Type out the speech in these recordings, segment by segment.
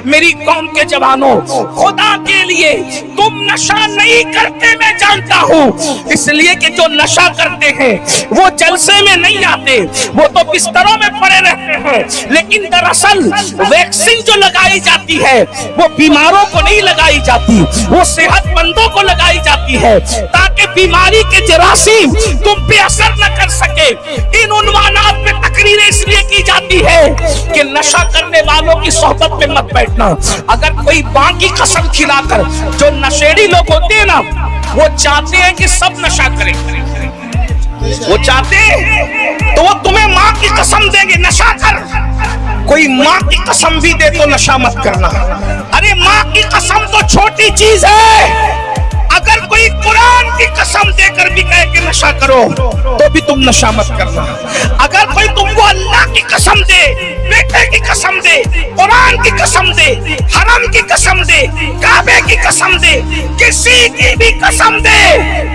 میری قوم کے جوانوں، خدا کے لیے تم نشہ نہیں کرتے میں جانتا ہوں، اس لیے کہ جو نشہ کرتے ہیں وہ جلسے میں نہیں آتے، وہ تو بستروں میں پڑے رہتے ہیں، لیکن دراصل ویکسین جو لگائی جاتی ہے وہ بیماروں کو نہیں لگائی جاتی، وہ صحت مندوں کو لگائی جاتی ہے تاکہ بیماری کے جراثیم تم پہ اثر نہ کر سکے۔ ان عنوانات پہ تقریریں اس لیے کی جاتی ہے کہ نشہ کرنے والوں کی صحبت میں مت بیٹھنا۔ اگر کوئی بانگ کی قسم کھلا کر، جو نشیڑی لوگ ہوتے ہیں نا وہ چاہتے ہیں کہ سب نشہ کریں، وہ چاہتے ہیں تو وہ تمہیں ماں کی قسم دیں گے نشہ کر، کوئی ماں کی قسم بھی دے تو نشہ مت کرنا۔ ارے ماں کی قسم تو چھوٹی چیز ہے، اگر کوئی قرآن کی قسم دے کر بھی کہے کہ نشہ کرو تو بھی تم نشہ مت کرنا۔ اگر کوئی تم کو اللہ کی قسم دے، بیٹے کی قسم دے، قرآن کی قسم دے، حرم کی قسم دے، کعبے کی قسم دے، کسی کی بھی قسم دے،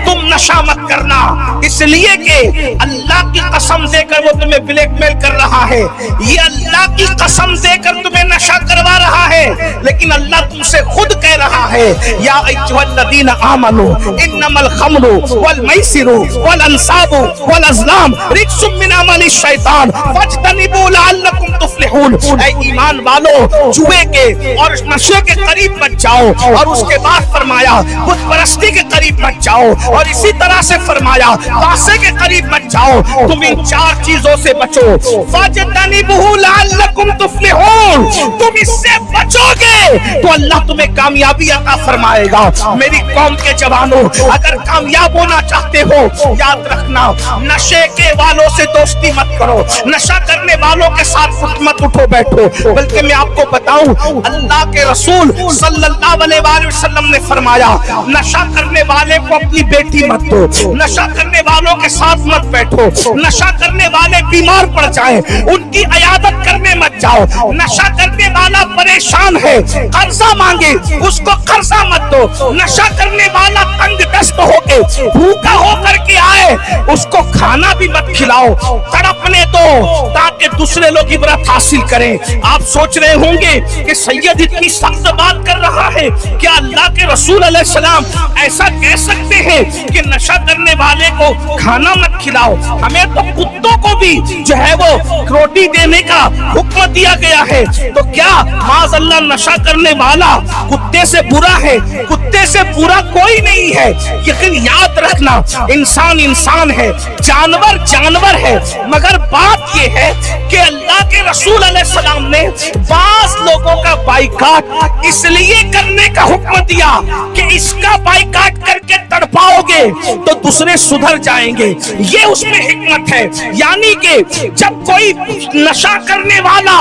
تم نشہ مت کرنا، اس لیے کہ اللہ کی قسم دے کر وہ تمہیں بلیک میل کر رہا ہے، یہ اللہ کی قسم دے کر تمہیں نشہ کروا رہا ہے، لیکن اللہ تم سے خود کہہ رہا ہے یا ایھا الذین آمنوا انما الخمر والمیسر والانصاب والازلام رجس من عمل الشیطان فاجتنبوا لعلکم تفلحون۔ اے ایمان والو، جوئے کے اور نشے کے قریب مت جاؤ، اور اس کے بعد فرمایا بت پرستی کے قریب مت جاؤ، اور اسی طرح سے فرمایا پاسے کے قریب مت جاؤ، تم ان چار چیزوں سے بچو۔ فاجتنبوا لعلکم تفلحون، تم اس سے بچو گے تو اللہ تمہیں کامیابی عطا فرمائے گا۔ میری قوم کے جوانوں، اگر کامیاب ہونا چاہتے ہو یاد رکھنا، نشے کے والوں سے دوستی مت کرو، نشہ کرنے والوں کے ساتھ مت اٹھو بیٹھو، بلکہ میں آپ کو بتاؤں اللہ کے رسول صلی اللہ علیہ وآلہ وسلم نے فرمایا نشہ کرنے والے کو اپنی بیٹی مت دو، نشہ کرنے والوں کے ساتھ مت بیٹھو، نشہ کرنے والے بیمار پڑ جائیں ان کی عیادت کرنے مت جاؤ، نشہ کرنے والا پریشان ہے قرضہ مانگے اس کو قرضہ مت دو، نشہ کرنے والا تنگ دست ہو کے بھوکا ہو کر کے آئے اس کو کھانا بھی مت کھلاؤ، تڑپنے دو تاکہ دوسرے لوگ عبرت حاصل کریں۔ آپ سوچ رہے ہوں گے کہ سید اتنی سخت بات کر رہا ہے، کیا اللہ کے رسول علیہ السلام ایسا کہہ سکتے ہیں کہ نشہ کرنے والے کو کھانا مت کھلاؤ؟ ہمیں تو کتوں کو بھی جو ہے وہ روٹی دینے کا حکم دیا گیا ہے، تو کیا معاذ اللہ نشہ کرنے والا کتے سے برا ہے؟ کتے سے برا کوئی نہیں ہے، لیکن یاد رکھنا انسان انسان ہے، جانور جانور ہے، مگر بات یہ ہے کہ اللہ کے رسول علیہ السلام نے بعض لوگوں کا بائیکاٹ اس لیے کرنے کا حکم دیا کہ اس کا بائیکاٹ کر کے تڑپاؤ گے تو دوسرے سدھر جائیں گے، یہ اس میں حکمت ہے۔ یعنی کہ جب کوئی نشہ کرنے والا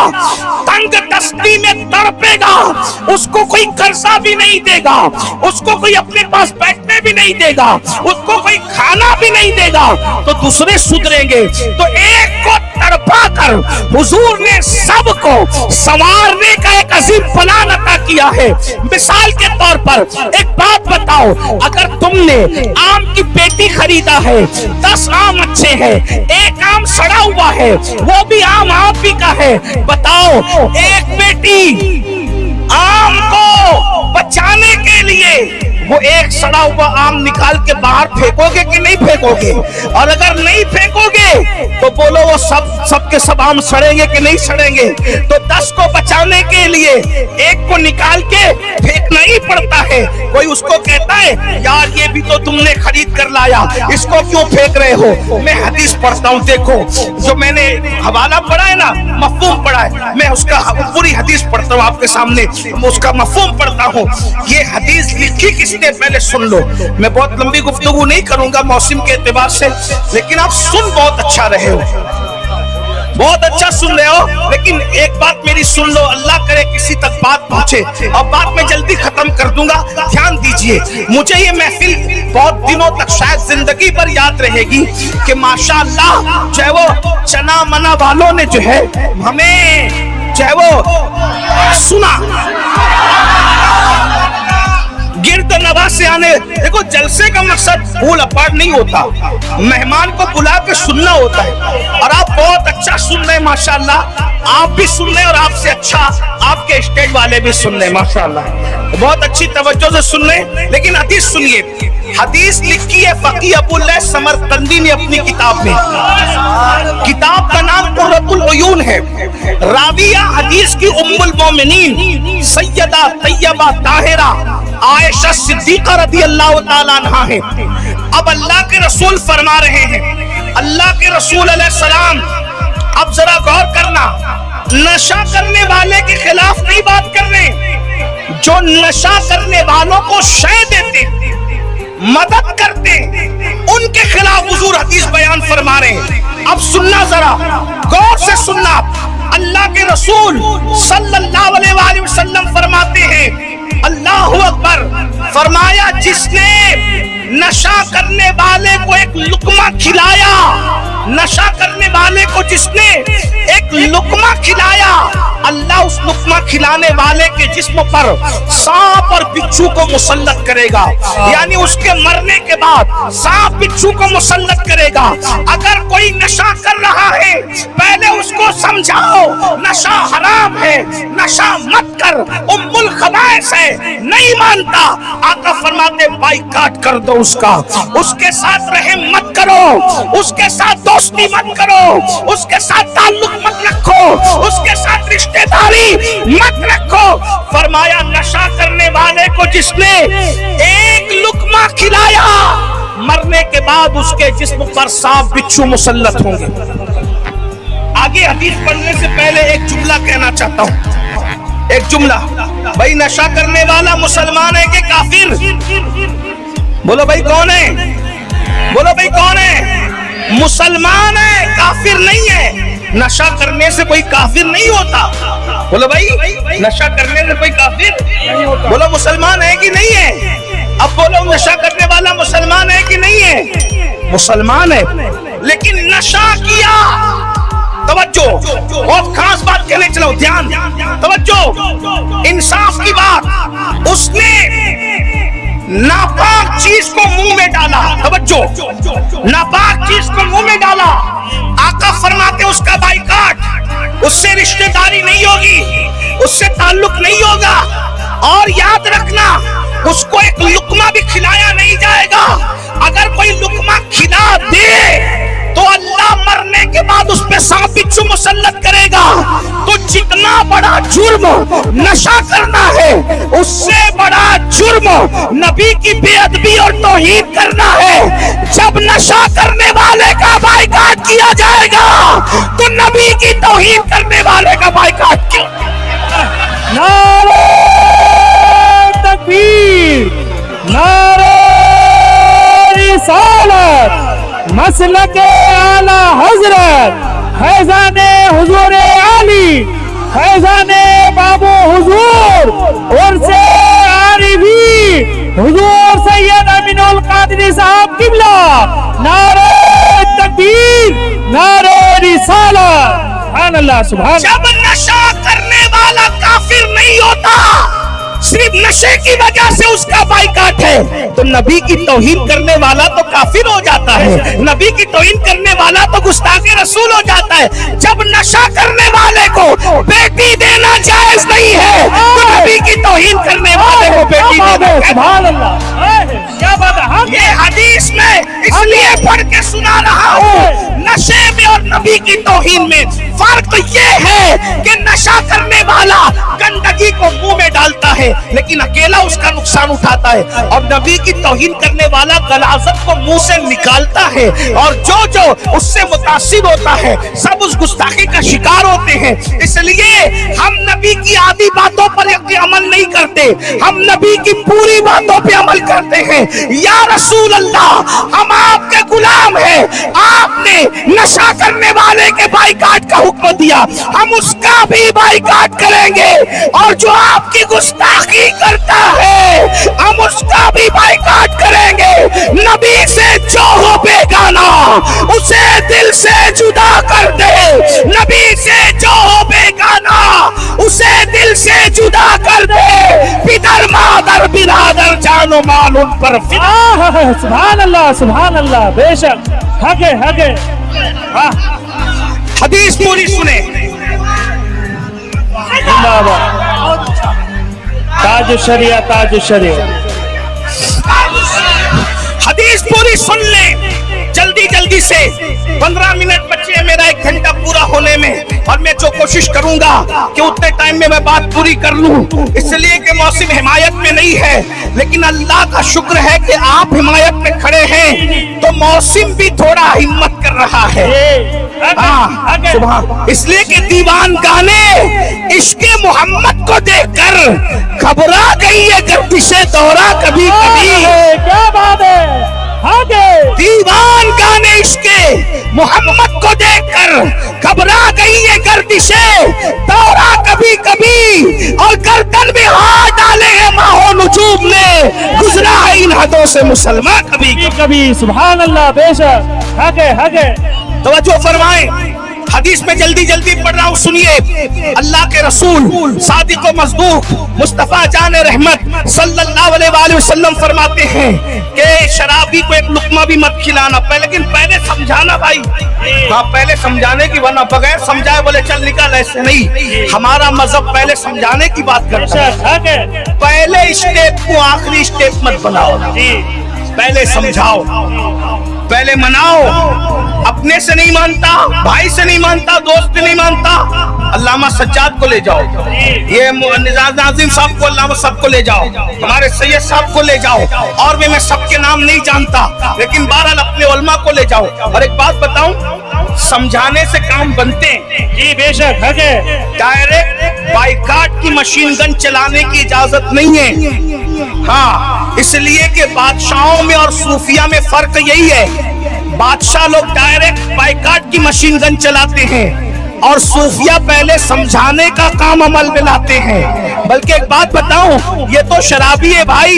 تنگ دستی میں تڑپے گا اس کو کوئی قرضہ بھی نہیں دے گا، اس کو کوئی اپنے پاس بیٹھنے بھی نہیں دے گا، اس کو کوئی کھانا بھی نہیں دے گا، تو دوسرے سدھریں گے۔ تو ایک کو تڑپا کر حضور نے سب کو سنوارنے کا ایک عظیم پلان عطا کیا ہے۔ مثال کے طور پر ایک بات بتاؤ، اگر تم نے آم کی پیٹی خریدا ہے، 10 آم اچھے ہیں، ایک آم سڑا ہوا ہے، وہ بھی آم آپ ہی کا ہے، بتاؤ ایک پیٹی آم کو بچانے کے لیے وہ ایک سڑا ہوا آم نکال کے باہر پھینکو گے کہ نہیں پھینکو گے؟ اور اگر نہیں پھینکو گے تو بولو وہ سب کے سب آم سڑیں گے کہ نہیں سڑیں گے؟ تو 10 کو بچانے کے لیے ایک کو نکال کے پھینکنا ہی پڑتا ہے۔ کوئی اس کو کہتا ہے یار یہ بھی تو تم نے خرید کر لایا، اس کو کیوں پھینک رہے ہو؟ میں حدیث پڑھتا ہوں، دیکھو جو میں نے حوالہ پڑھا ہے نا، مفہوم پڑھا ہے، میں اس کا پوری حدیث پڑھتا ہوں آپ کے سامنے، اس کا مفہوم پڑھتا ہوں۔ یہ حدیث لکھی کس نے پہلے سن لو، میں بہت لمبی گفتگو نہیں کروں گا موسم کے اعتبار سے، لیکن آپ سن بہت اچھا رہے ہو، بہت اچھا سن رہے ہو، لیکن ایک بات میری سن لو، اللہ کرے کسی تک بات پہنچے، اور بات میں جلدی ختم کر دوں گا، دھیان دیجئے۔ مجھے یہ محفل بہت دنوں تک شاید زندگی پر یاد رہے گی کہ ماشاءاللہ جو ہے وہ چنا منا والوں نے جو ہے ہمیں جو ہے وہ سنا، گرد نواز سے آنے، دیکھو جلسے کا مقصد پھول اپاڑ نہیں ہوتا، مہمان کو بلا کے سننا ہوتا ہے، اور آپ بہت اچھا سن رہے ہیں ماشاءاللہ، آپ بھی سن رہے ہیں اور آپ سے اچھا آپ کے اسٹیج والے بھی سن لیں ماشاءاللہ، بہت اچھی توجہ سے سن لیں، لیکن حدیث سنیے۔ حدیث لکھی ہے فقی ابو اللہ سمرقندی نے اپنی کتاب میں، کتاب کا نام قرۃ العیون ہے۔ راویہ حدیث کی ام المومنین سیدہ طیبہ طاہرہ عائشہ صدیقہ رضی اللہ تعالیٰ عنہا ہے۔ اب اللہ کے رسول فرما رہے ہیں، اللہ کے رسول علیہ السلام، اب ذرا غور کرنا، نشہ کرنے والے کے خلاف نہیں بات کر رہے، جو نشہ کرنے والوں کو شے دیتے، مدد کرتے، ان کے خلاف حضور حدیث بیان فرما رہے ہیں۔ اب سننا، ذرا غور سے سننا، اللہ کے رسول صلی اللہ علیہ وآلہ وسلم فرماتے ہیں، اللہ اکبر، فرمایا جس نے نشہ کرنے والے کو ایک لقمہ کھلایا، نشہ کرنے والے کو جس نے ایک لقمہ کھلایا، اللہ اس لقمہ کھلانے والے کے جسم پر سانپ اور بچھو کو مسلط کرے گا، یعنی اس کے مرنے کے بعد سانپ بچھو کو مسلط کرے گا۔ اگر کوئی نشہ کر رہا ہے، پہلے اس کو سمجھاؤ نشہ حرام ہے، نشہ مت کر، ام الخبائث ہے، نہیں مانتا، آقا فرماتے بائیکاٹ کر دو اس کا، اس کے ساتھ رحم مت کرو، اس کے ساتھ دوستی مت کرو، اس کے ساتھ تعلق مت رکھو، اس کے ساتھ رشتہ داری مت رکھو۔ فرمایا نشہ کرنے والے کو جس نے ایک لقمہ کھلایا، مرنے کے بعد اس کے جسم پر سانپ بچھو مسلط ہوں گے۔ آگے حدیث پڑھنے سے پہلے ایک جملہ کہنا چاہتا ہوں، ایک جملہ، بھائی نشہ کرنے والا مسلمان ہے کہ کافر؟ بولو بھائی کون ہے؟ بولو بھائی کون ہے؟ مسلمان ہے، کافر نہیں ہے۔ نشہ کرنے سے کوئی کافر نہیں ہوتا۔ بولو بھائی نشہ کرنے سے کوئی کافر نہیں ہوتا۔ بولو مسلمان ہے کہ نہیں ہے؟ اب بولو نشہ کرنے والا مسلمان ہے کہ نہیں ہے؟ مسلمان ہے، لیکن نشہ کیا، توجہ، بہت خاص بات کہنے چلو، دھیان، توجہ، انصاف کی بات، اس نے ناپاک چیز کو منہ میں ڈالا، توجہ، ناپاک چیز کو منہ میں ڈالا، آقا فرماتے اس کا بائیکاٹ، اس سے رشتہ داری نہیں ہوگی، اس سے تعلق نہیں ہوگا، اور یاد رکھنا اس کو ایک لقمہ بھی کھلایا نہیں جائے گا۔ اگر کوئی لقمہ کھلا دے تو اللہ مرنے کے بعد اس پہ سانپ بچھو مسلط کرے گا۔ تو جتنا بڑا جرم نشہ کرنا ہے، اس سے بڑا جرم نبی کی بے ادبی اور توہین کرنا ہے۔ جب نشہ کرنے والے کا بائیکاٹ کیا جائے گا تو نبی کی توہین کرنے والے کا بائیکاٹ کیوں؟ نعرہ تکبیر، نعرہ رسالت، مسلک اعلی حضرت، فیضان حضور علی، فیضان بابو حضور، عرس عارفی حضور سید امین القادری صاحب قبلہ، نعرہ تکبیر، نعرہ رسالت، سبحان اللہ، سبحان۔ جب نشہ کرنے والا کافر نہیں ہوتا، صرف نشے کی وجہ سے اس کا بائیکاٹ ہے، تو نبی کی توہین کرنے والا تو کافر ہو جاتا ہے، نبی کی توہین کرنے والا تو گستاخ رسول ہو جاتا ہے۔ جب نشہ کرنے والے کو بیٹی دینا جائز نہیں ہے تو نبی کی توہین کرنے والے کو بیٹی دینا، سبحان اللہ، کیا بات ہے۔ یہ حدیث میں اس لیے پڑھ کے سنا رہا ہوں، نشے میں اور نبی کی توہین میں فرق یہ ہے کہ نشہ کرنے والا گندگی کو منہ میں ڈالتا ہے لیکن اکیلا اس کا نقصان اٹھاتا ہے، اور نبی کی توہین کرنے والا غلاظت کو منہ سے نکالتا ہے، اور جو اس سے متاثر ہوتا ہے سب اس گستاخی کا شکار ہوتے ہیں۔ اس لیے ہم نبی کی آدھی باتوں پر عمل نہیں کرتے، ہم نبی کی پوری باتوں پہ عمل کرتے ہیں۔ یا رسول اللہ، ہم آپ کے غلام ہیں، آپ نے نشہ کرنے والے کے بائیکاٹ کا حکم دیا، ہم اس کا بھی بائیکاٹ کریں گے، اور جو آپ کی گستاخی کرتا ہے ہم اس کا بھی بائیکاٹ کریں گے۔ نبی سے جو ہو بیگانہ اسے دل سے جدا کر دے، نبی سے جو ہو بیگانہ اسے دل سے جدا کر دے، پدر مادر برادر جان و مال ان پر فدا۔ سبحان اللہ، سبحان اللہ، بے شک، حق ہے، حق ہے۔ حدیث پوری سنیں۔ زندہ باد۔ ताज शरिया ताज शरिया। हदीस पूरी सुन ले जल्दी जल्दी से, 15 मिनट बचे हैं मेरा 1 घंटा पूरा होने में, और मैं जो कोशिश करूंगा कि उतने टाइम में मैं बात पूरी कर लूं, इसलिए कि मौसम हिमायत में नहीं है, लेकिन अल्लाह का शुक्र है कि आप हिमायत में खड़े हैं तो मौसम भी थोड़ा हिम्मत कर रहा है। हाँ, सुभान। इसलिए कि दीवान गाने इश्क़े मोहम्मद को देखकर घबरा गई है गर्दिशे दौरा कभी कभी। क्या बात है, आगे। दीवान गाने इश्क़े मोहम्मद को देखकर घबरा गई है गर्दिशे दौरा कभी कभी, और गर्दन में हाथ डाले हैं माहो नुजूम ने, गुजरा है इन हदों से मुसलमान कभी कभी। सुभान अल्लाह, बेशक। आगे आगे तवज्जो फरमाएं, हदीस में जल्दी जल्दी पढ़ रहा हूँ, सुनिए। अल्लाह के रसूल सादिक व मस्दूक मुस्तफा जान रहमत सल्लल्लाहु अलैहि वसल्लम फरमाते हैं कि शराबी को एक लुकमा भी मत खिलाना, लेकिन पहले समझाना भाई। हाँ, पहले समझाने की, वरना बगैर समझाए बोले चल निकल, ऐसे नहीं। हमारा मजहब पहले समझाने की बात करता है। पहले स्टेप को आखिरी स्टेप मत बनाओ, पहले समझाओ, पहले मनाओ। अपने से नहीं मानता, भाई से नहीं मानता, दोस्त से नहीं मानता, अल्लामा सज्जाद को ले जाओ, ये नाज़िम साहब को, अल्लामा साहब को ले जाओ, हमारे सैयद साहब को ले जाओ, और भी मैं सबके नाम नहीं जानता, लेकिन बहरहाल अपने उलमा को ले जाओ। और एक बात बताऊं, समझाने से काम बनते हैं। जी बेशक। आगे डायरेक्ट बाइकाट की मशीन गन चलाने की इजाजत नहीं है। हाँ, इसलिए कि बादशाहों में और सूफिया में फर्क यही है, बादशाह लोग डायरेक्ट बाइकाट की मशीन गन चलाते हैं, और सूफिया पहले समझाने का काम अमल में लाते हैं। बल्कि एक बात बताऊं, ये तो शराबी है भाई,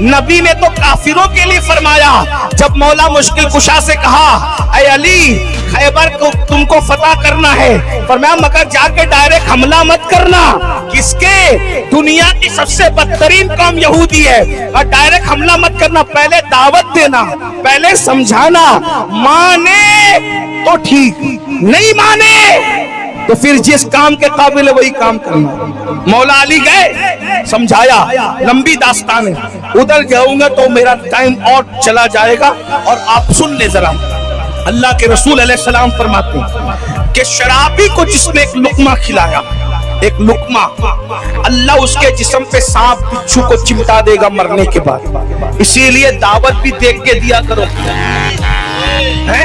नबी ने तो काफिरों के लिए फरमाया, जब मौला मुश्किल कुशा से कहा ऐ अली खैबर को तुमको फतह करना है, फरमाया मगर जाके डायरेक्ट हमला मत करना। किसके? दुनिया की सबसे बदतरीन कौम यहूदी है, और डायरेक्ट हमला मत करना, पहले दावत देना, पहले समझाना, माने तो ठीक, नहीं माने तो फिर जिस काम के काबिल है वही काम करना। मौला अली गए, समझाया, लंबी दास्तान है, उधर जाऊंगा तो मेरा टाइम और चला जाएगा। और आप सुन ले जरा, अल्लाह के रसूल अलैहिस्सलाम फरमाते हैं कि शराबी को जिसने एक लुकमा खिलाया, एक लुकमा, अल्लाह उसके जिस्म पे सांप बिच्छू को चिमटा देगा मरने के बाद। इसीलिए दावत भी देख के दिया करो, है?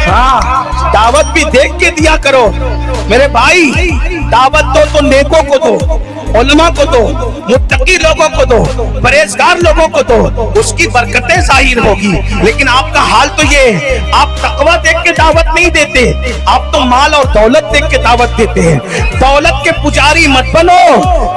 हाँ, दावत भी देख के दिया करो मेरे भाई। दावत दो तो नेकों को दो, उलमा को दो, मुत्तकी लोगों को दो, परहेजगार लोगों को दो, उसकी बरकतें जाहिर होगी। लेकिन आपका हाल तो ये, आप तकवा देख के दावत नहीं देते, आप तो माल और दौलत देख के दावत देते हैं। दौलत के पुजारी मत बनो,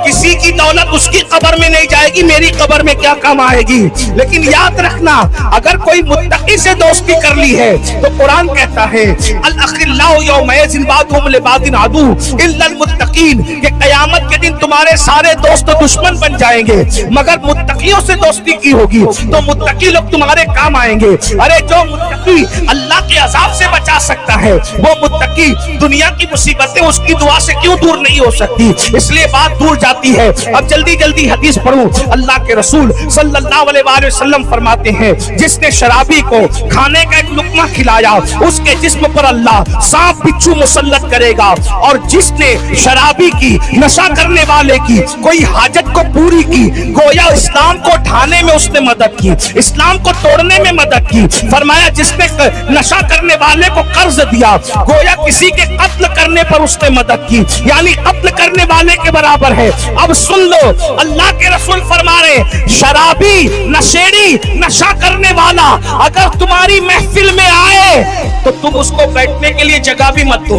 किसी की दौलत उसकी कब्र में नहीं जाएगी, मेरी कब्र में क्या काम आएगी। लेकिन याद रखना, अगर कोई मुत्तकी से दोस्ती कर ली है तो कुरान कहता है अल अखिल्लाहु यौमइज़िन बादुहुम लिबादिन अदू इल्लल मुत्तकीन, कि क़यामत के दिन तुम्हारे सारे दोस्त दुश्मन बन जाएंगे, मगर मुत्तकियों से दोस्ती की होगी तो मुत्तकी लोग तुम्हारे काम आएंगे। अरे जो मुत्तकी अल्लाह के अजाब से बचा सकता है, वो मुत्तकी दुनिया की मुसीबतें उसकी दुआ से क्यों दूर नहीं हो सकती, इसलिए बात दूर जाती है। अब जल्दी जल्दी हदीस पढ़ूं, अल्लाह के रसूल सल्लल्लाहु अलैहि वसल्लम फरमाते हैं, जिसने शराबी को खाने का एक लुकमा खिलाया, उसके जिस्म पर अल्लाह सांप बिच्छू मुसल्लत करेगा। और जिसने शराबी की, नशा करने वाले की कोई हाजत को पूरी की, गोया इस्लाम को ढाने में उसने मदद की, इस्लाम को तोड़ने में मदद की। फरमाया जिसने नशा करने वाले को कर्ज दिया, गोया किसी के कत्ल करने पर उसने मदद की, यानी कत्ल करने वाले के बराबर है। अब सुन लो, अल्लाह के रसूल फरमा रहे, शराबी, नशेड़ी, नशा करने वाला अगर तुम्हारी महफिल में आए तो तुम उसको बैठने के लिए जगह भी मत दो,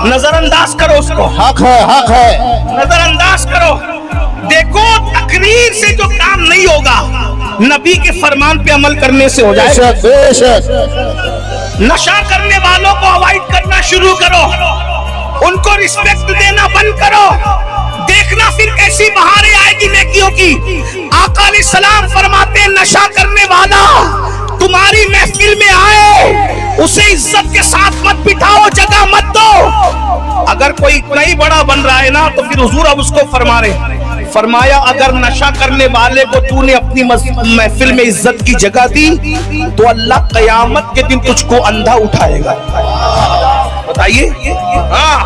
नजरअंदाज करो उसको। हक है, हक है। नजरअंदाज करो। देखो, तकरीर से जो काम नहीं होगा, नबी के फरमान पे अमल करने से हो जाएगा। बेशक, बेशक। नशा करने वालों को अवॉइड करना शुरू करो, उनको रिस्पेक्ट देना बंद करो, देखना फिर कैसी बहारें आएगी नेकियों की। आका अलैहिस्सलाम फरमाते हैं, नशा करने वाला तुम्हारी महफिल में आए, उसे इज्जत के साथ मत बिठाओ, जगह मत दो। अगर कोई इतना ही बड़ा बन रहा है ना, तो फिर हुजूर अब उसको फरमा रहे, فرمایا اگر نشہ کرنے والے کو تو نے اپنی محفل میں عزت کی جگہ دی تو اللہ قیامت کے دن تجھ کو اندھا اٹھائے گا. بتائیے ہاں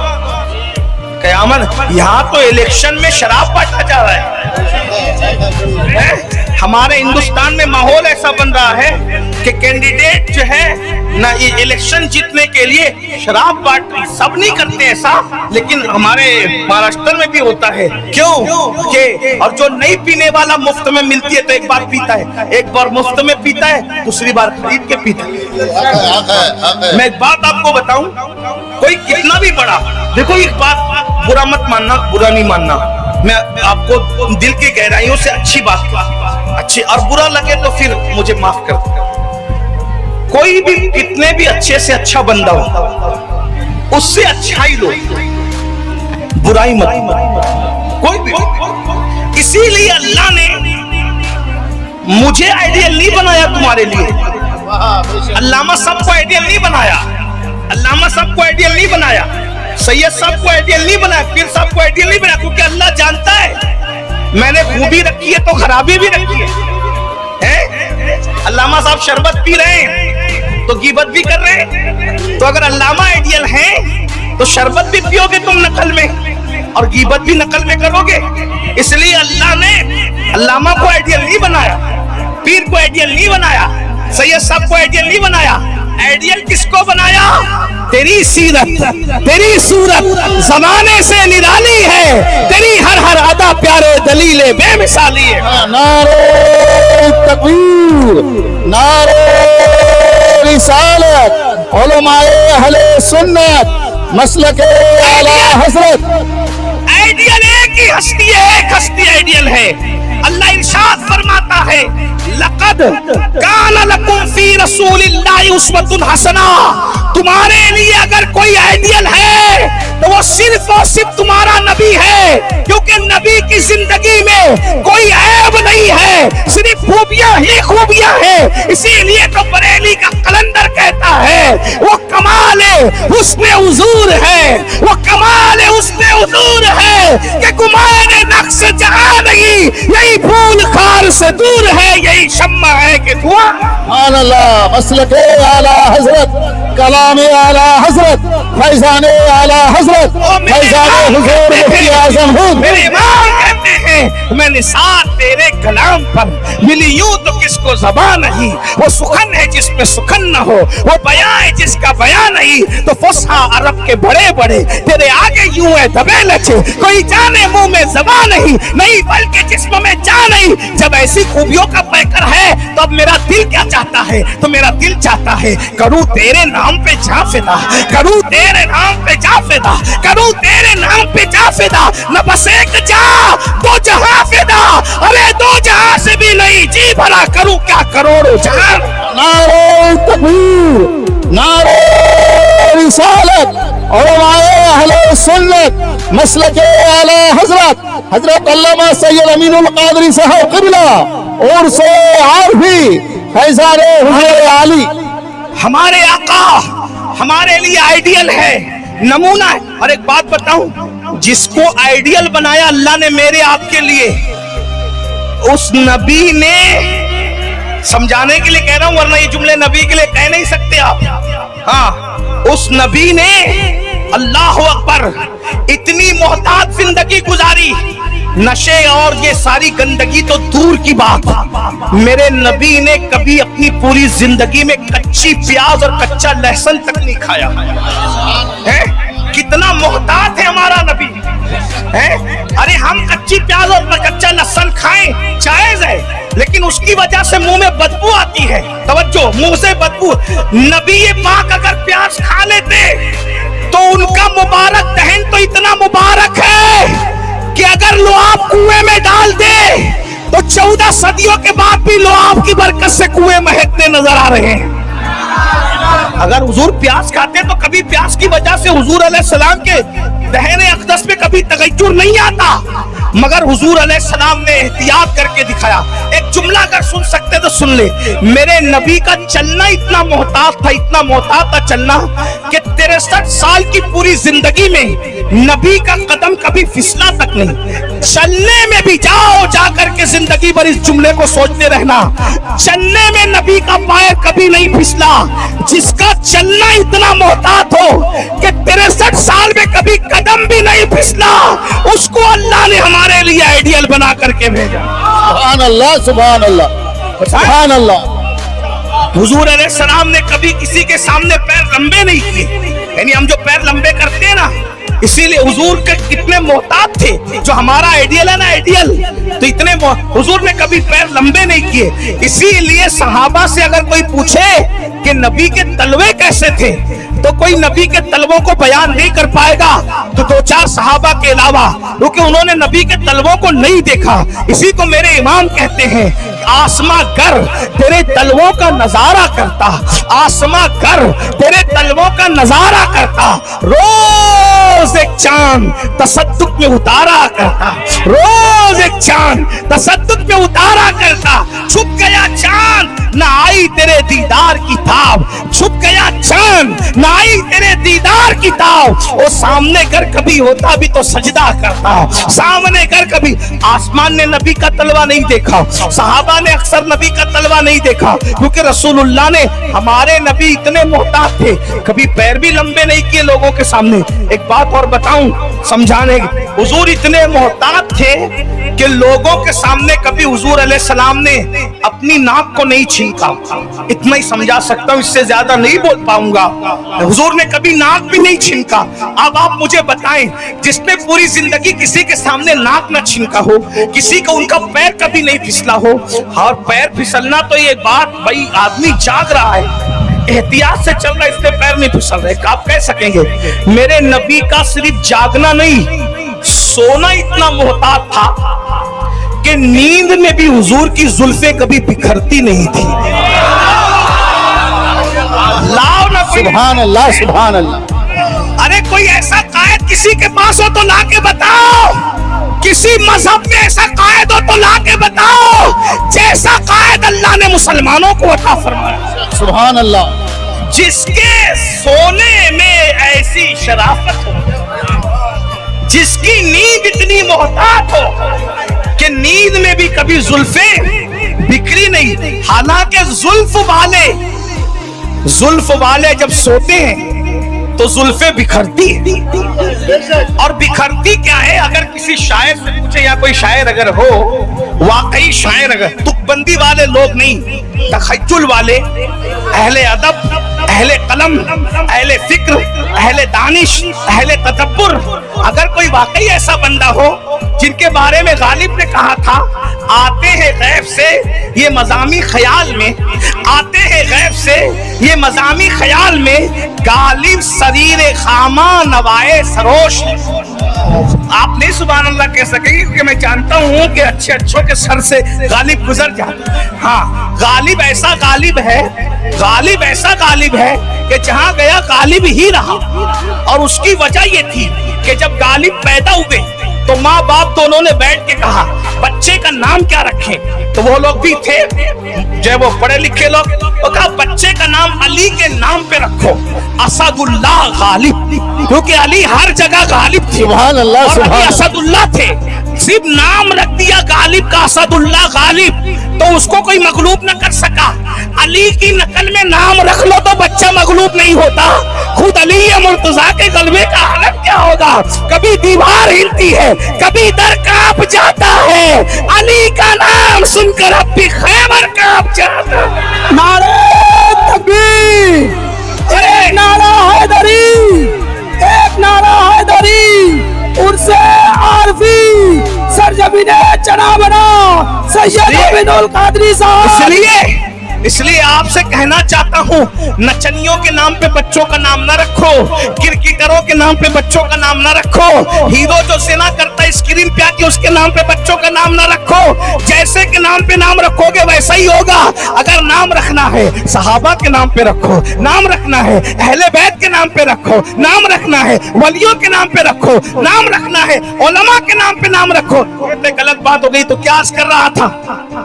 قیامت. یہاں تو الیکشن میں شراب بانٹا جا رہا ہے. ہمارے ہندوستان میں ماحول ایسا بن رہا ہے کہ کینڈیڈیٹ جو ہے نہ الیکشن جیتنے کے لیے شراب بانٹ رہی. سب نہیں کرتے ایسا لیکن ہمارے مہاراشٹر میں بھی ہوتا ہے. کیوں کہ اور جو نہیں پینے والا مفت میں ملتی ہے تو ایک بار پیتا ہے, ایک بار مفت میں پیتا ہے, دوسری بار خرید کے پیتا ہے. میں ایک بات آپ کو بتاؤں, کوئی کتنا بھی بڑا, دیکھو ایک بات برا مت ماننا, برا نہیں ماننا, میں آپ کو دل کی گہرائیوں سے اچھی بات اچھی, اور برا لگے تو پھر مجھے معاف کر دیں. کوئی بھی کتنے بھی اچھے سے اچھا بندہ ہو اس سے اچھائی لو, برائی مت. کوئی بھی. اسی لیے اللہ نے مجھے آئیڈیل نہیں بنایا تمہارے لیے. علامہ صاحب کو آئیڈیل نہیں بنایا, علامہ صاحب کو آئیڈیل نہیں بنایا, سید صاحب کو آئیڈیل نہیں بنایا, پیر صاحب کو آئیڈیل نہیں بنایا, کیونکہ اللہ جانتا ہے میں نے خوبی رکھی ہے تو خرابی بھی رکھی ہے. علامہ صاحب شربت پی رہے ہیں تو غیبت بھی کر رہے ہیں. تو اگر علامہ آئیڈیل ہیں تو شربت بھی پیو گے تم نقل میں اور غیبت بھی نقل میں کرو گے. اس لیے اللہ نے علامہ کو آئیڈیل نہیں بنایا, پیر کو آئیڈیل نہیں بنایا, سید صاحب کو آئیڈیل نہیں بنایا. آئیڈیل کس کو بنایا؟ تیری سیرت, تیری صورت زمانے سے نرالی ہے, تیری ہر ہر ادا پیارے دلیل بے مثالی ہے. نعرہ تکبیر, نعرہ رسالت, علماء اہل سنت, مسلک اعلی حضرت. آئیڈیل ایک ہی ہستی ہے, ایک ہستی آئیڈیل ہے. اللہ ارشاد فرماتا ہے لقد کان لکم فی رسول اللہ اسوۃ حسنہ. تمہارے لیے اگر کوئی آئیڈیل ہے تو وہ صرف اور صرف تمہارا نبی ہے, کیونکہ نبی کی زندگی میں کوئی عیب نہیں ہے, صرف خوبیاں ہی خوبیاں ہیں. اسی لیے تو بریلی کا قلندر کہتا ہے وہ کمال حسن حضور ہے, وہ کمال حسن حضور ہے کہ گمان نقص جہاں نہیں, یہی پھول خار سے دور ہے, یہی شمع ہے کہ دھواں. سبحان اللہ. مسلک اعلی حضرت, کلام اعلی حضرت, فیضان اعلی حضرت, فیضان حضور مفتی اعظم ہوں. میرے امام کہتے ہیں میں نثار تیرے کلام پر ملی یوں تو کس کو زبان نہیں, وہ سخن ہے جس میں سخن نہ ہو, وہ بیان ہے جس کا بیان نہیں. تو فصحا عرب کے بڑے بڑے تیرے آگے یوں ہے دبے لچے, کوئی جانے منہ میں زبان نہیں بلکہ جسم میں جان نہیں. جب ایسی خوبیوں کا پیکر ہے تو اب میرا دل کیا چاہتا ہے؟ تو میرا دل چاہتا ہے کروں تیرے نام پہ جا فدا, کروں تیرے نام پہ جا فدا, کروں تیرے نام پہ جا فدا. نہ بس ایک جا دو جہاں فدا, ارے دو جہاں سے بھی نہیں, جی بھلا کروں کیا کروڑوں جہاں. نعرہ تکبیر, نعرہ رسالت, علماء اہل سنت, مسلک اعلی حضرت, حضرت علامہ سید امین القادری صاحب قبلہ, اور سے عارفی, فیضان حضور علی. ہمارے آقا ہمارے لیے آئیڈیل ہے, نمونہ ہے. اور ایک بات بتاؤں, جس کو آئیڈیل بنایا اللہ نے میرے آپ کے لیے, اس نبی نے, سمجھانے کے لیے کہہ رہا ہوں ورنہ یہ جملے نبی کے لیے کہہ نہیں سکتے آپ, ہاں اس نبی نے اللہ اکبر اتنی محتاط زندگی گزاری, نشے اور یہ ساری گندگی تو دور کی بات, میرے نبی نے کبھی اپنی پوری زندگی میں کچی پیاز اور کچا لہسن تک نہیں کھایا. کتنا محتاط ہے ہمارا نبی. ارے ہم کچی پیاز اور کچا لہسن کھائیں جائز ہے, لیکن اس کی وجہ سے منہ میں بدبو آتی ہے. توجہ, منہ سے بدبو. نبی پاک اگر پیاز کھا لیتے تو ان کا مبارک دہن تو اتنا مبارک ہے کہ اگر لعاب کنویں میں ڈال دے تو 14 صدیوں کے بعد بھی لعاب کی برکت سے کنویں مہکتے نظر آ رہے ہیں. اگر حضور پیاز کھاتے تو کبھی پیاز کی وجہ سے حضور علیہ السلام کے دہن اقدس میں کبھی تغیر نہیں آتا, مگر حضور علیہ السلام نے احتیاط کر کے دکھایا. ایک جملہ اگر سن سکتے تو سن لے, میرے نبی کا چلنا اتنا محتاط تھا, اتنا محتاط تھا چلنا کہ 63 سال کی پوری زندگی میں نبی کا قدم کبھی پھسلا تک نہیں. चलने में भी जाओ, जाकर के जिंदगी भर इस जुमले को सोचते रहना, चलने में नबी का पैर कभी नहीं फिसला। जिसका चलना इतना मोहतात हो कि 63 साल में कभी कदम भी नहीं फिसला, उसको अल्लाह ने हमारे लिए आइडियल बना करके भेजा। सुभान अल्लाह, सुभान अल्लाह, सुभान अल्लाह। हुजूर अलैहिस्सलाम ने कभी किसी के सामने पैर लंबे नहीं किए, यानी हम जो पैर लंबे करते हैं ना, इसीलिए हुजूर के कितने मोहतात थे। जो हमारा आइडियल है ना, आइडियल, तो इतने हुजूर ने कभी पैर लंबे नहीं किए। इसीलिए सहाबा से अगर कोई पूछे कि नबी के तलवे कैसे थे, तो कोई नबी के तलवों को बयान नहीं कर पाएगा, तो 2-4 सहाबा के अलावा, क्योंकि उन्होंने नबी के तलवों को नहीं देखा। इसी को मेरे इमाम कहते हैं, आसमां गर तेरे तलवों का नजारा करता, आसमां गर तेरे तलवों का नजारा करता, रोज एक चांद तसद्दुक में उतारा करता, रोज एक चांद तसद्दुक में उतारा करता। छुप गया चांद, ना आई तेरे दीदार की ताब, छुप गया चांद, ना आई तेरे दीदार की ताब। वो सामने कर कभी होता भी तो सजदा करता, सामने कर कभी। आसमान ने नबी का तलवा नहीं देखा, सहाबा ने अक्सर नबी का तलवा नहीं देखा, क्योंकि रसूलुल्लाह ने, हमारे नबी इतने मोहतात थे, कभी पैर भी लंबे नहीं किए लोगों के सामने। एक बात और बताऊं समझाने, हुजूर इतने मोहतात थे कि लोगों के सामने कभी हुजूर अलैहिस्सलाम ने अपनी नाक को नहीं छींका। इतना ही समझा सकता हूं, इससे ज्यादा नहीं बोल पाऊंगा। हुजूर ने कभी नाक भी नहीं छींका। अब आप मुझे बताएं, जिसने पूरी जिंदगी किसी के सामने नाक न छींका हो, किसी को उनका पैर कभी नहीं फिसला हो, और पैर फिसलना तो ये बात, भाई आदमी जाग रहा है, एहतियात से चल रहा है, इससे पैर नहीं फिसल रहे, आप कह सकेंगे। मेरे नबी का सिर्फ जागना नहीं, सोना इतना मोहतात था कि नींद में भी हुजूर की जुल्फे कभी बिखरती नहीं थी। लाओ ना, सुभान अल्लाह, सुभान अल्लाह। अरे कोई ऐसा कायद किसी के पास हो तो ला के बताओ, किसी मजहब में ऐसा कायद हो तो ला के बताओ, जैसा कायद अल्लाह ने मुसलमानों को अता फरमाया। सुभान अल्लाह। जिसके सोने में ऐसी शराफत हो, जिसकी नींद इतनी मोहतात हो कि नींद में भी कभी जुल्फे बिखरी नहीं। हालांकि जुल्फ वाले जब सोते हैं तो जुल्फे बिखरती है, और बिखरती क्या है, अगर किसी शायर से पूछे, या कोई शायर अगर हो, वाकई शायर अगर, तुकबंदी वाले लोग नहीं, तखय्युल वाले, अहले अदब, अहले कलम, अहले फिक्र, अहले दानिश, अहले तदब्बुर, अगर कोई वाकई ऐसा बंदा हो जिनके बारे में गालिब ने कहा था, आते हैं गैब से ये मज़ामी ख्याल में, आते हैं गैब से ये मज़ामी ख्याल में, गालिब सरीरे खामा नवाए सरोश। आप नहीं सुभान अल्लाह कह सकेंगे, क्योंकि मैं जानता हूँ कि अच्छे अच्छों के सर से गालिब गुजर जाता है। हाँ, गालिब ऐसा गालिब है, गालिब ऐसा गालिब है कि जहाँ गया गालिब ही रहा। और उसकी वजह ये थी कि जब गालिब पैदा हुए तो माँ बाप दोनों ने बैठ के कहा बच्चे का नाम क्या रखें, तो वो लोग भी थे जो वो पढ़े लिखे लोग, वो कहा बच्चे का नाम अली के नाम पे रखो, असदुल्लाह गालिब, क्योंकि अली हर जगह गालिब थे, सुभान अल्लाह, और सुभान अली असदुल्लाह थे। सिर्फ नाम रख दिया गालिब का, असदुल्लाह गालिब, तो उसको कोई मगलूब न कर सका। अली की नकल में नाम रख लो तो बच्चा मगलूब नहीं होता। खुद अली मुर्तजा के गलबे का हालत क्या होगा, कभी दीवार हिलती है, कभी दर कांप जाता है, अली का नाम सुनकर अब भी खैबर कांप जाता। नारे तकबीर, एक नारा हैदरी, एक नारा हैदरी, उर्से आरफी सरजमीने चना बना सैयद अब्दुल कादरी साहब। इसलिए आपसे कहना चाहता हूँ, नचनियों के नाम पे बच्चों का नाम ना रखो, क्रिकेटरों के नाम पे बच्चों का नाम ना रखो, हीरो जो सेना करता है स्क्रीन पे आके उसके नाम पे बच्चों का नाम ना रखो। जैसे के नाम पे नाम रखोगे वैसा ही होगा। अगर नाम रखना है सहाबा के नाम पे रखो, नाम रखना है अहले बैत के नाम पे रखो, नाम रखना है वलियों के नाम पे रखो, नाम रखना है उलमा के नाम पे नाम रखो। कहते गलत बात हो गई तो क्या कर रहा था।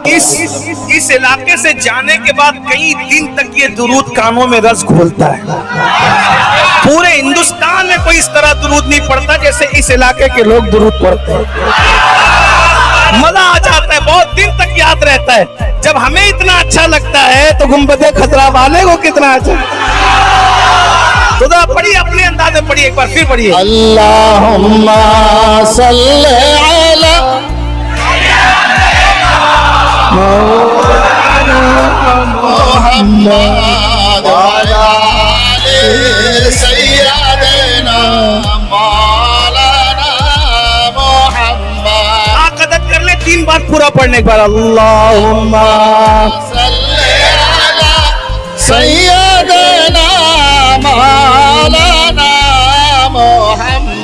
इस इलाके से जाने के बाद कई दिन तक ये दुरूद कानों में रस घोलता है। पूरे हिंदुस्तान में कोई इस तरह दुरूद नहीं पढ़ता जैसे इस इलाके के लोग दुरूद पढ़ते हैं। मजा आ जाता है, बहुत दिन तक याद रहता है। जब हमें इतना अच्छा लगता है तो गुंबदे खतरा वाले को कितना अच्छा। तो पढ़िए, अपने अंदाज में पढ़िए, एक बार फिर पढ़िए। अल्लाहुम्मा सल्ली अला मुहम्मद व अला आलि सय्यदना मौलाना मुहम्मद। आकदत कर ले, 3 बार पूरा पढ़ने के बाद अल्लाहुम्मा सल्ली अला सय्यदना मौलाना मुहम्मद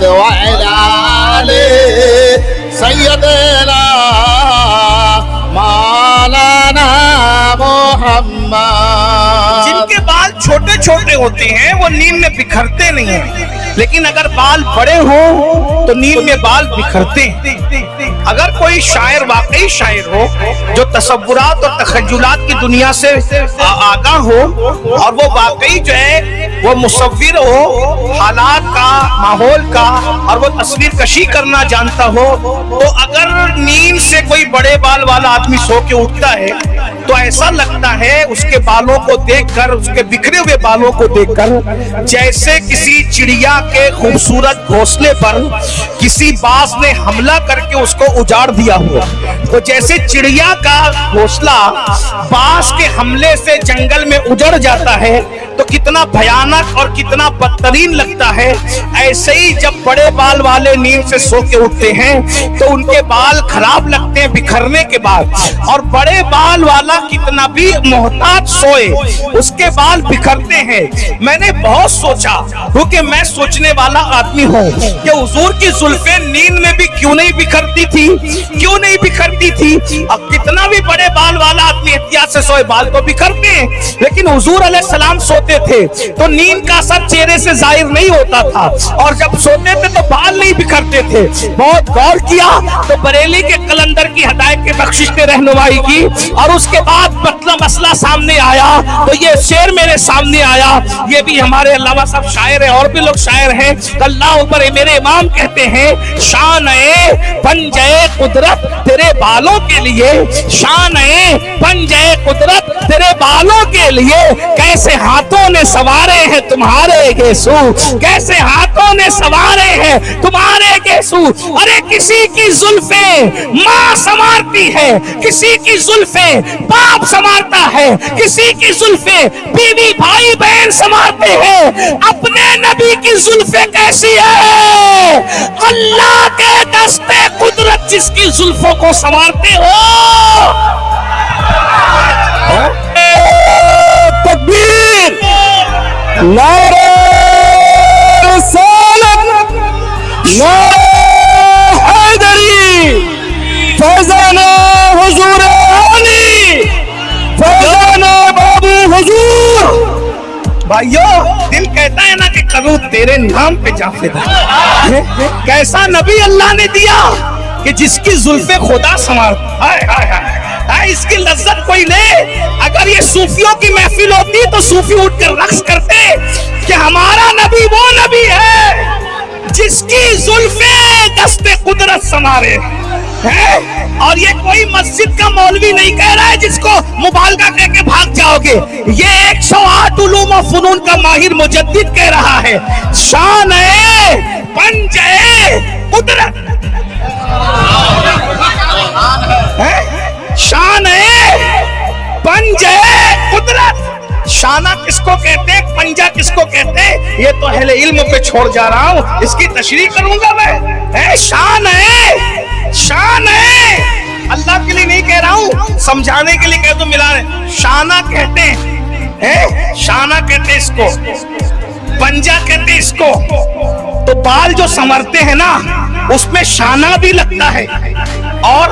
व अला आलि सय्यदना मौलाना मुहम्मद। जिनके बाल छोटे छोटे होते हैं वो नींद में बिखरते नहीं हैं, लेकिन अगर बाल बड़े हों तो नींद में बाल बिखरते हैं। अगर कोई शायर वाकई शायर हो जो तसव्वुरात और तखय्युलात की दुनिया से आगाह हो और वो वाकई जो है वो मुसव्विर हो हालात का, माहौल का, और वो तस्वीर कशी करना जानता हो, तो अगर नींद से कोई बड़े बाल वाला आदमी सो के उठता है तो ऐसा लगता है उसके बालों को देखकर, उसके बिखरे हुए बालों को देखकर, जैसे किसी चिड़िया के खूबसूरत घोंसले पर किसी बाज ने हमला करके उसको उजाड़ दिया हो। तो जैसे चिड़िया का घोंसला बाज के हमले से जंगल में उजड़ जाता है तो कितना भयानक और कितना बदतरीन लगता है, ऐसे ही जब बड़े बाल वाले नींद से सो के उठते हैं तो उनके बाल खराब लगते हैं बिखरने के बाद। और बड़े बाल वाला कितना भी मोहताज सोए उसके बाल बिखरते हैं। मैंने बहुत सोचा, क्योंकि मैं सोचने वाला आदमी हूँ कि हुजूर की जुल्फे नींद में भी क्यों नहीं बिखरती थी, क्यों नहीं बिखरती थी। अब कितना भी बड़े बाल वाला आदमी एहतियात से सोए बाल तो बिखरते हैं, लेकिन हुजूर अलैहिस्सलाम सोते थे तो नींद का असर चेहरे से जाहिर नहीं होता था, और जब सोते थे तो बाल नहीं बिखरते थे। बहुत गौर किया तो बरेली के कलंदर की हदायत के बख्शिश ने रहनुमाई की, और उसके बाद मसला सामने आया तो ये शेर मेरे सामने आया। ये भी हमारे अल्लामा साहब शायर है, और भी लोग शायर हैं। अल्लाह ऊपर मेरे इमाम कहते हैं, शान ए पंजे कुदरत तेरे बालों के लिए, शान ए पंजे कुदरत तेरे बालों के लिए, कैसे हाथों ने सवारे हैं तुम्हारे गेसू, कैसे हाथों ने सवारे हैं तुम्हारे गेसू। अरे किसी की जुल्फे माँ संवारती है, किसी की जुल्फे बाप संवारता है, किसी की जुल्फे बीवी भाई बहन संवारते हैं। अपने नबी की जुल्फे कैसी है? अल्लाह के दस्ते कुदरत जिसकी जुल्फों को संवारते हो। तकबीर, नारे रिसालत, नारे हैदरी, फैज़ाने हुजूर अली, फैज़ाने बाबू हुजूर। भाइयों, दिल कहता है ना कि करूँ तेरे नाम पे जा फिदा। कैसा नबी अल्लाह ने दिया कि जिसकी जुल्फे खुदा संवारता। हाय हाय हाय, इसकी लज्जत कोई ले। अगर ये सूफियों की महफिल होती तो सूफी उठकर रक्स करते कि हमारा नबी वो नबी है जिसकी जुल्फे दस्ते कुदरत संवारे हैं। और ये कोई मस्जिद का मौलवी नहीं कह रहा है जिसको मुबालगा कह के भाग जाओगे, ये 108 उलूम और फुनून का माहिर मुजद्दिद कह रहा है। शान है पंजे कुदरत, शान है पंजे कुदरत। शाना किसको कहते हैं, पंजा किसको कहते हैं, ये तो अहले इल्म पे छोड़ जा रहा हूँ, इसकी तशरीह करूंगा मैं। शान है, शान है, अल्लाह के लिए नहीं कह रहा हूँ, समझाने के लिए कह दो मिला रहे। शाना कहते हैं, शाना कहते हैं इसको, पंजा कहते हैं इसको। तो बाल जो संवरते हैं ना उसमें शाना भी लगता है और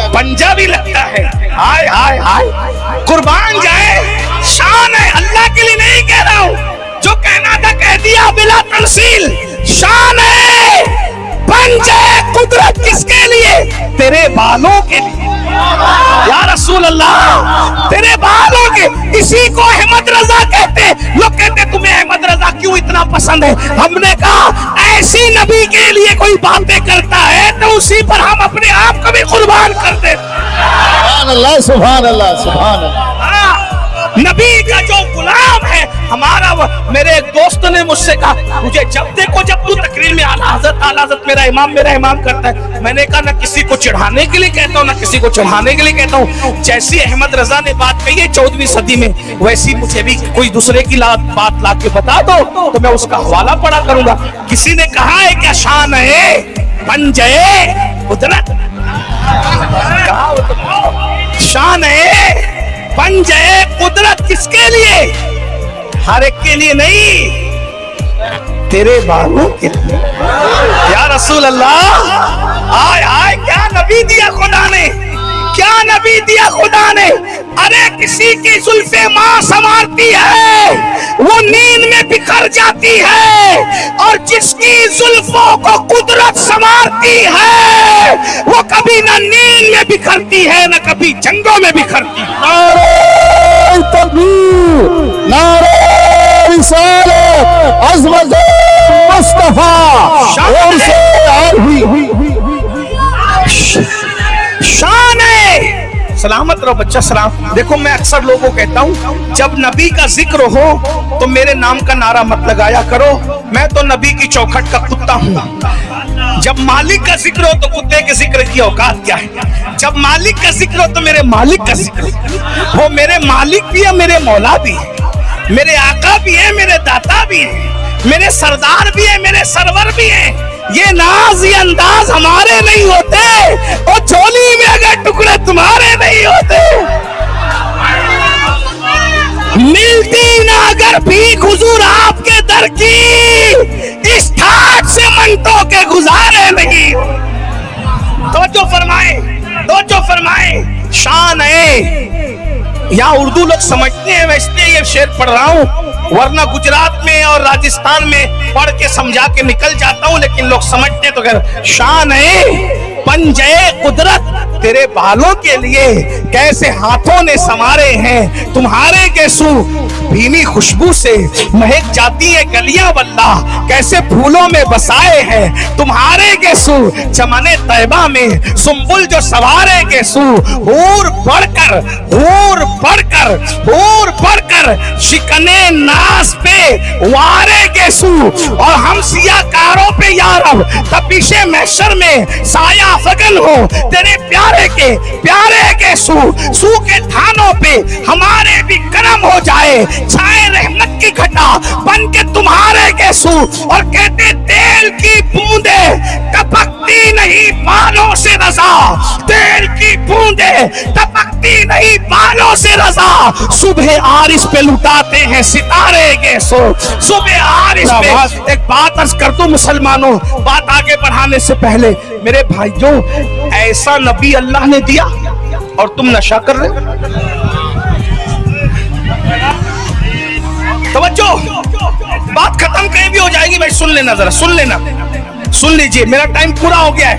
पंजा भी लगता है। हाय हाय हाय, कुर्बान जाए, शान है, अल्लाह के लिए नहीं कह रहा हूं, जो कहना था कह दिया बिला तंसील। शान है पंजे कुदरत किसके लिए? तेरे बालों के लिए या रसूल अल्लाह, तेरे बालों के। इसी को अहमद रजा कहते। लोग कहते तुम्हें अहमद रजा क्यों इतना पसंद है? हमने कहा ऐसी नबी के लिए कोई बातें करता है तो उसी पर हम अपने आप को भी कुर्बान कर देते। सुभान अल्लाह, सुभान अल्लाह, सुभान अल्लाह। नबी का जो गुलाम है हमारा, वो मेरे एक दोस्त ने मुझसे कहा, मुझे जब देखो जब तू तकरीर में आला हजरत मेरा इमाम करता है। मैंने कहा, ना किसी को चढ़ाने के लिए कहता हूँ ना किसी को चढ़ाने के लिए कहता हूँ। जैसी अहमद रजा ने बात कही है 14वीं सदी में, वैसी मुझे भी कोई दूसरे की बात ला के बता दो तो मैं उसका हवाला पढ़ा करूंगा। किसी ने कहा है क्या शान है पंजए कुदरत, शान है पंजए कुदरत किसके लिए? हर एक के लिए नहीं, तेरे बालों के लिए। या रसूल अल्लाह, आय आय क्या नबी दिया खुदा ने, क्या नबी दिया खुदा ने। अरे किसी की जुल्फे मां संवारती है वो नींद में बिखर जाती है, और जिसकी जुल्फों को कुदरत संवारती है वो कभी ना नींद में बिखरती है ना कभी जंगों में बिखरती है। नारे तकबीर, नारे रिसालत, अज़मत मुस्तफा और से शान है। सलामत रहो बच्चा, सलाम। देखो मैं अक्सर लोगों को कहता हूँ, जब नबी का जिक्र हो तो मेरे नाम का नारा मत लगाया करो, मैं तो नबी की चौखट का कुत्ता हूँ। जब मालिक का जिक्र हो तो कुत्ते के जिक्र की औकात क्या है? जब मालिक का जिक्र हो तो मेरे मालिक का जिक्र हो। वो मेरे मालिक भी है, मेरे मौला भी है, मेरे आका भी है, मेरे दाता भी है, मेरे सरदार भी है, मेरे सरवर भी है। ये नाज ये अंदाज हमारे नहीं होते, और झोली में अगर टुकड़े तुम्हारे नहीं होते। मिलती ना अगर भीख हुजूर आपके दर की, इस ठाट से मंटों के गुजारे नहीं। तो जो फरमाए शान है। यहाँ उर्दू लोग समझते हैं, मैं इसलिए ये शेर पढ़ रहा हूँ, वरना गुजरात में और राजस्थान में पढ़ के समझा के निकल जाता हूँ, लेकिन लोग समझते तो कर। शान है पंजए कुदरत, तेरे बालों के लिए कैसे हाथों ने संवारे हैं, तुम्हारे गेसू भीनी खुशबू से महक जाती है गलियां वल्ला, कैसे फूलों में बसाए हैं तुम्हारे गेसू चमने तैबा में सुंबुल जो सवारे गेसू। हूर बढ़कर शिकने नास पे वारे गेसू, और हम सियाकारों पे यारब तपिशे महशर में साया फगन हो, तेरे प्यारे के सू के थानों पे हमारे भी करम हो जाए, छाए रहमत की घटा बन के तुम्हारे के सू। और कहते तेल की बूंदे टपकती नहीं बालों से रजा, तेल की बूंदे टपकती नहीं बालों से रजा। सुबह आरिश पे लुटाते हैं सितारे के सो, सुबह आरिश पे। एक बात अर्ज कर दूं मुसलमानों, बात आगे बढ़ाने से पहले मेरे भाइयों, ऐसा नबी अल्लाह ने दिया और तुम नशा कर रहे। तवज्जो, बात खत्म कहीं भी हो जाएगी भाई, सुन लेना जरा, सुन लीजिए, मेरा टाइम पूरा हो गया है,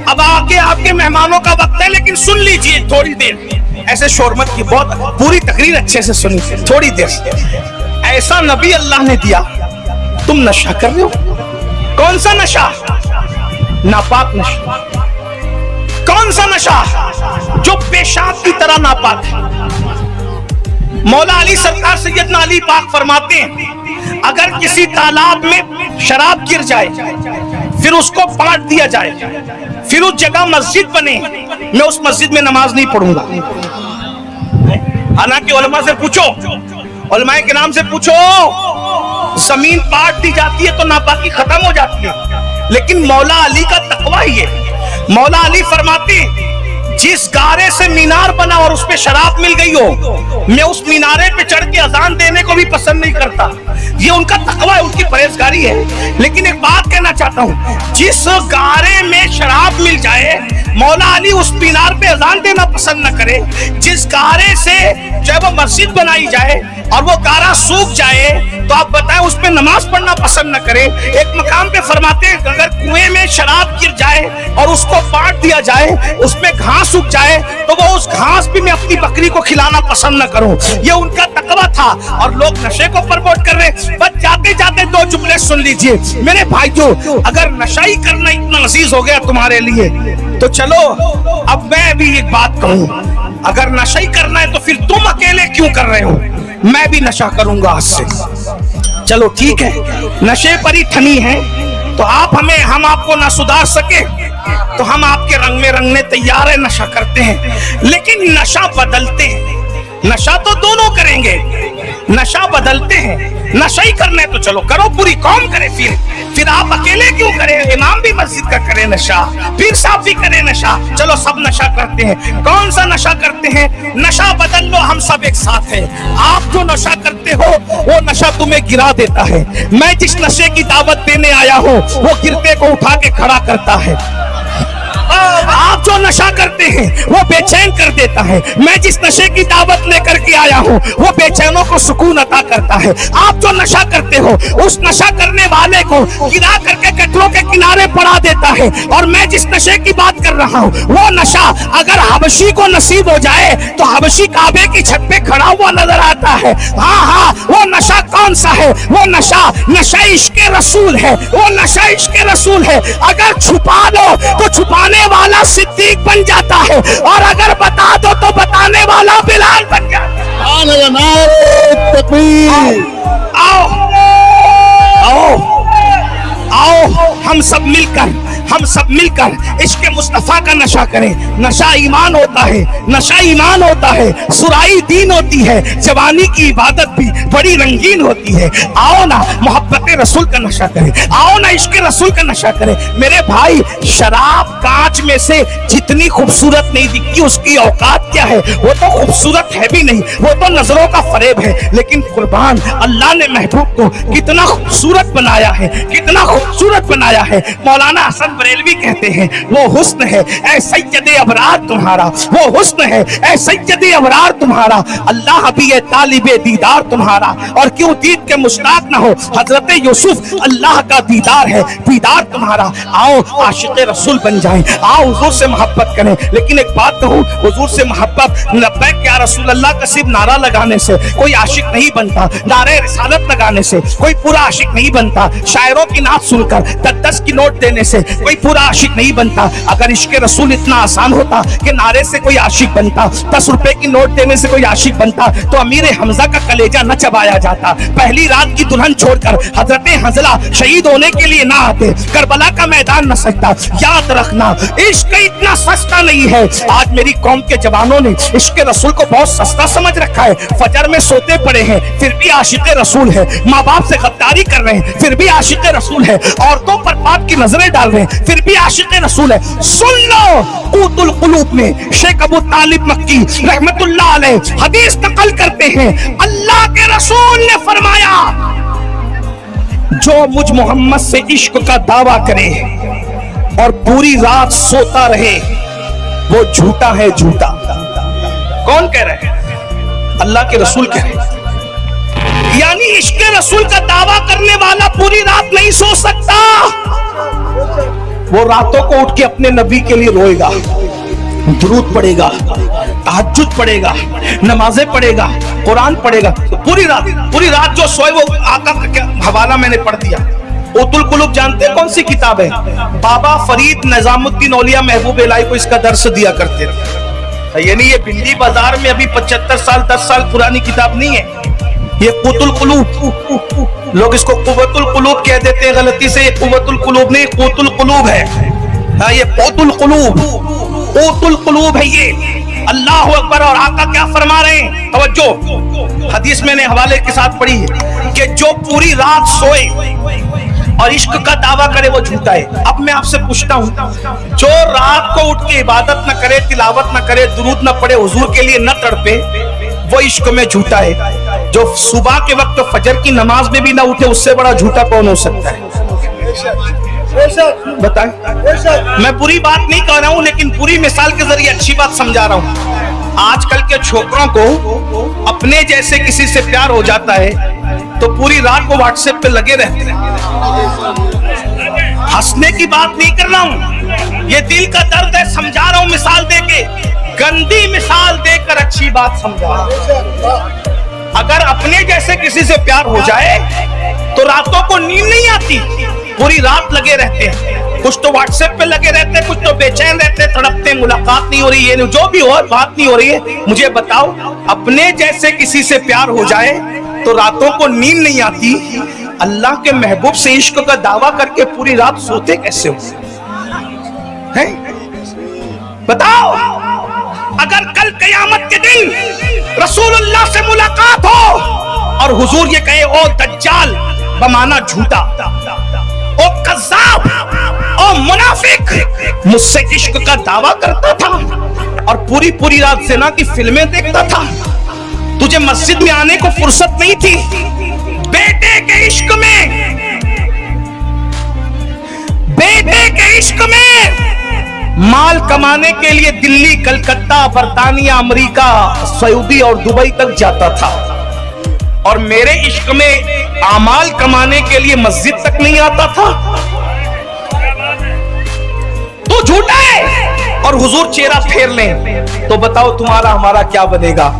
अब आगे आपके मेहमानों का वक्त है, लेकिन सुन लीजिए थोड़ी देर, ऐसे शोर मत की, बहुत पूरी तकरीर अच्छे से सुनी, थोड़ी देर। ऐसा नबी अल्लाह ने दिया, तुम नशा कर रहे हो। कौन सा नशा? नापाक नशा। कौन सा नशा? जो पेशाब की तरह नापाक है। मौला अली सरकार सैयदना अली पाक फरमाते हैं, अगर किसी तालाब में शराब गिर जाए, फिर उसको पाट दिया जाए, फिर उस जगह मस्जिद बने, मैं उस मस्जिद में नमाज नहीं पढ़ूंगा। हालांकि उलमा से पूछो, उलमा के नाम से पूछो, जमीन पाट दी जाती है तो नापाकी खत्म हो जाती है, लेकिन मौला अली का तकवा ही है। मौला अली फरमाते, जिस गारे से मीनार बना और उस पे शराब मिल गई हो, मैं उस मीनारे पे चढ़ के अजान देने को भी पसंद नहीं करता। ये उनका तकवा है, उनकी परहेजगारी है। लेकिन एक बात कहना चाहता हूँ, जिस गारे में शराब मिल जाए, मौला अली उस मीनार पे अजान देना पसंद न करे। जिस गारे से जब वो मस्जिद बनाई जाए, और वो गारा सूख जाए तो आप बताएं उसमें नमाज पढ़ना पसंद न करें। एक मकाम पे फरमाते हैं अगर कुएं में शराब गिर जाए और उसको बांट दिया जाए, उसमें घास उग जाए तो वो उस घास भी मैं अपनी बकरी को खिलाना पसंद न करूं। ये उनका तकवा था और लोग नशे को प्रमोट कर रहे। बस जाते जाते दो जुमले सुन लीजिए मेरे भाइयों, अगर नशा ही करना इतना अजीज हो गया तुम्हारे लिए तो चलो अब मैं भी एक बात कहूं, अगर नशा ही करना है तो फिर तुम अकेले क्यों कर रहे हो, मैं भी नशा करूंगा आज से। चलो ठीक है, नशे पर ही ठनी है तो हम आपको ना सुधार सके तो हम आपके रंग में रंगने तैयार है, नशा करते हैं लेकिन नशा बदलते हैं। नशा तो दोनों करेंगे, नशा बदलते हैं। नशा ही करना है तो चलो करो, पूरी कौम करे, फिर आप अकेले क्यों करें? इमाम भी मस्जिद का करे नशा, पीर साहब भी करे नशा, चलो सब नशा करते हैं। कौन सा नशा करते हैं? नशा बदल लो, हम सब एक साथ हैं। आप जो नशा करते हो वो नशा तुम्हें गिरा देता है। मैं जिस नशे की दावत देने आया हूँ वो गिरते को उठा के खड़ा करता है। आप जो नशा करते हैं वो बेचैन कर देता है। मैं जिस नशे की दावत लेकर के आया हूँ वो बेचैनों को सुकून अता करता है। आप जो नशा करते हो उस नशा करने वाले को गिरा करके गटरों के किनारे पड़ा देता है। और मैं जिस नशे की बात कर रहा हूँ वो नशा अगर हबशी को नसीब हो जाए तो हबशी काबे की छत पे खड़ा हुआ नजर आता है। हाँ, वो नशा कौन सा है? वो नशा इश्क़े रसूल है। वो नशा इश्क़े रसूल है। अगर छुपा लो तो छुपाने वाला सिद्दीक बन जाता है और अगर बता दो तो बताने वाला बिलाल बन जाता है। नारे तकबीर। आओ हम सब मिलकर इश्क़ मुस्तफा का नशा करें। नशा ईमान होता है, नशा ईमान होता है, सुराई दीन होती है, जवानी की इबादत भी बड़ी रंगीन होती है। आओ ना मोहब्बत रसूल का नशा करें, आओ ना इश्क़ रसूल का नशा करें। मेरे भाई, शराब कांच में से जितनी खूबसूरत नहीं दिखती उसकी औकात क्या है? वो तो खूबसूरत है भी नहीं, वो तो नजरों का फरेब है। लेकिन कुर्बान अल्लाह ने महबूब को कितना खूबसूरत बनाया है, कितना खूबसूरत बनाया है। मौलाना हसन बरेलवी कहते हैं वो हुस्न है ऐ सैयदे अबरार तुम्हारा, वो हुस्न है ऐ सैयदे अबरार तुम्हारा, अल्लाह भी है तालिबे दीदार तुम्हारा। और क्यों दीद के मुश्ताक ना हो, हजरत यूसुफ अल्लाह का दीदार है, दीदार तुम्हारा। आओ आशिक़े रसूल बन जाएं, आओ हुजूर से मोहब्बत करें। लेकिन एक बात कहूँ, हुजूर से मोहब्बत लब्बैक या रसूल अल्लाह का सिर्फ नारा लगाने से कोई आशिक नहीं बनता, नारे रिसालत लगाने से कोई पूरा आशिक नहीं बनता, शायरों की नात सुनकर 10 की नोट देने से कोई पूरा आशिक नहीं बनता। अगर इश्क़ रसूल इतना आसान होता कि नारे से कोई आशिक बनता, 10 रुपए की नोट देने से कोई आशिक बनता तो अमीर हमजा का कलेजा न चबाया जाता। पहली रात की दुल्हन छोड़कर हजरत हंजला शहीद होने के लिए ना आते, करबला का मैदान न सजता। याद रखना इश्क़ इतना सस्ता नहीं है। आज मेरी कौम के जवानों ने इश्क़ रसूल को बहुत सस्ता समझ रखा है। फजर में सोते पड़े हैं फिर भी आशिक़ रसूल है, माँ बाप से गद्दारी कर रहे हैं फिर भी आशिक़ रसूल है, औरतों पर पाप की नजरें डाल रहे हैं फिर भी आशिक़ रसूल है। सुन लो क़ूतुल क़ुलूब में शेख अबू तालिब मक्की रहमतुल्लाह अलैह हदीस नकल करते हैं, अल्लाह के रसूल ने फरमाया जो मुझ मोहम्मद से इश्क का दावा करे और पूरी रात सोता रहे वो झूठा है, झूठा। कौन कह रहे हैं? अल्लाह के रसूल कह रहे हैं। यानी इश्क़ रसूल का दावा करने वाला पूरी रात नहीं सो सकता। वो रातों को उठ के अपने नबी के लिए रोएगा, दुरूद पढ़ेगा, तहज्जुद पढ़ेगा, नमाजें पढ़ेगा, कुरान पढ़ेगा। तो पूरी रात जो सोए वो आका का हवाला मैंने पढ़ दिया। क़ूतुल क़ुलूब जानते हैं कौन सी किताब है? बाबा फरीद निजामुद्दीन औलिया महबूब इलाही को इसका दर्स दिया करते थे। यानी ये भिंडी बाजार में अभी 75 साल 10 साल पुरानी किताब नहीं है। ये क़ूतुल क़ुलूब, लोग इसको क़ुव्वतुल क़ुलूब कह देते हैं गलती से। ये क़ुव्वतुल क़ुलूब नहीं, क़ूतुल क़ुलूब है। हाँ, ये क़ूतुल क़ुलूब है ये। अल्लाह अकबर। और आका क्या फरमा रहे हैं? तवज्जो, हदीस मैंने हवाले के साथ पढ़ी है कि जो पूरी रात सोए और इश्क का दावा करे वो झूठा है। अब मैं आपसे पूछता हूँ, जो रात को उठ के इबादत न करे, तिलावत न करे, दुरूद न पढ़े, हुजूर के लिए न तड़पे, वो इश्क में झूठा है। जो सुबह के वक्त फजर की नमाज में भी न उठे, उससे बड़ा झूठा कौन हो सकता है? बताएं। मैं बुरी बात नहीं कह रहा हूँ लेकिन पूरी मिसाल के जरिए अच्छी बात समझा रहा हूँ। آج کل کے چھوکروں کو اپنے جیسے کسی سے پیار ہو جاتا ہے تو پوری رات کو واٹس ایپ پہ لگے رہتے ہیں. ہنسنے کی بات نہیں کر رہا ہوں, یہ دل کا درد ہے, سمجھا رہا ہوں مثال دے کے, گندی مثال دے کر اچھی بات سمجھا. اگر اپنے جیسے کسی سے پیار ہو جائے تو راتوں کو نیند نہیں آتی, پوری رات لگے رہتے ہیں. کچھ تو واٹس ایپ پہ لگے رہتے ہیں, کچھ تو بے چین رہتے ہیں, تڑپتے ہیں, ملاقات نہیں ہو رہی ہے, جو بھی ہو بات نہیں ہو رہی ہے. مجھے بتاؤ, اپنے جیسے کسی سے پیار ہو جائے تو راتوں کو نیند نہیں آتی, اللہ کے محبوب سے عشق کا دعویٰ کر کے پوری رات سوتے کیسے ہو؟ بتاؤ, اگر کل قیامت کے دن رسول اللہ سے ملاقات ہو اور حضور یہ کہے او دجال بمانا جھوٹا, او کذاب, او منافق, مجھ سے عشق کا دعویٰ کرتا تھا اور پوری رات زنا کی فلمیں دیکھتا تھا, تجھے مسجد میں آنے کو فرصت نہیں تھی, بیٹے کے عشق میں مال کمانے کے لیے دلی, کلکتہ, برطانیہ, امریکہ, سعودی اور دبئی تک جاتا تھا, اور میرے عشق میں اعمال کمانے کے لیے مسجد تک نہیں آتا تھا. تو جھوٹا ہے اور حضور چہرہ پھیر لیں تو بتاؤ تمہارا ہمارا کیا بنے گا؟